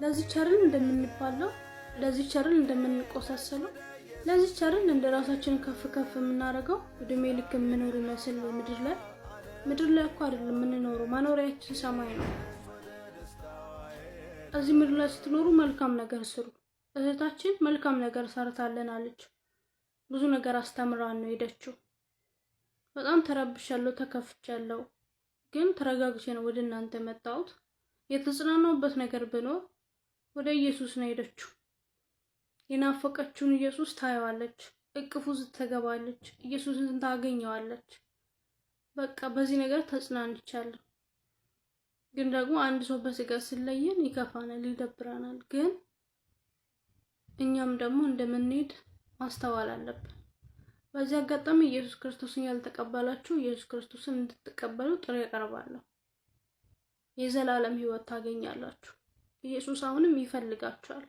ለዚህ ቸርን እንደምንባለው፣ ለዚህ ቸርን እንደምንቆሳሰለው፣ ለዚህ ቸርን እንደራሳችን ከፍ ከፍ የምናደርገው እድሜ ልክ የምንኖር መስል ምድር ላይ እኮ አይደለም የምንኖረው፣ ማኖሪያችን ሰማይ ነው። እዚህ ምድር ላይ ስትኖሩ መልካም ነገር ስሩ። እህታችን መልካም ነገር ሰርታለናለች። ብዙ ነገር አስተምራን ነው ሄደችው። በጣም ተረብሻለሁ፣ ተከፍቻለሁ፣ ግን ተረጋግቼ ነው ወደ እናንተ መጣሁት። የተጽናናውበት ነገር ብኖር ወደ ኢየሱስ ነው ሄደችው። የናፈቀችውን ኢየሱስ ታየዋለች፣ እቅፉ ትገባለች፣ ኢየሱስን ታገኘዋለች። በቃ በዚህ ነገር ተጽናንቻለሁ። ግን ደግሞ አንድ ሰው በስጋ ስለየን ይከፋናል፣ ይደብራናል። ግን እኛም ደግሞ እንደምንሄድ ማስተዋል አለብን። በዚህ አጋጣሚ ኢየሱስ ክርስቶስን ያልተቀበላችሁ ኢየሱስ ክርስቶስን እንድትቀበሉ ጥሪ ያቀርባለሁ። የዘላለም ሕይወት ታገኛላችሁ። ኢየሱስ አሁንም ይፈልጋችኋል።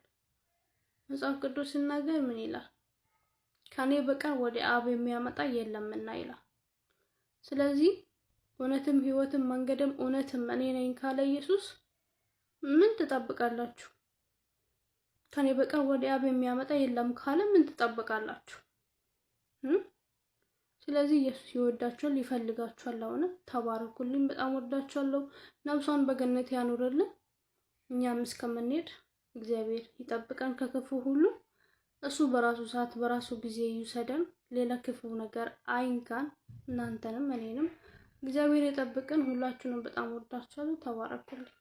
መጽሐፍ ቅዱስ ሲናገር ምን ይላል? ከኔ በቀር ወደ አብ የሚያመጣ የለምና ይላል። ስለዚህ እውነትም ሕይወትም መንገድም እውነትም እኔ ነኝ ካለ ኢየሱስ ምን ትጠብቃላችሁ? ከኔ በቀር ወደ አብ የሚያመጣ የለም ካለ ምን ትጠብቃላችሁ? ስለዚህ ኢየሱስ ይወዳችኋል፣ ይፈልጋችኋል። አሁን ተባረኩልኝ። በጣም ወዳችኋለሁ። ነፍሷን በገነት ያኑርልን። እኛም እስከምንሄድ እግዚአብሔር ይጠብቀን ከክፉ ሁሉ። እሱ በራሱ ሰዓት በራሱ ጊዜ ይውሰደን። ሌላ ክፉ ነገር አይንካን። እናንተንም እኔንም እግዚአብሔር ይጠብቀን። ሁላችሁንም በጣም ወዳችኋለሁ። ተባረኩልኝ።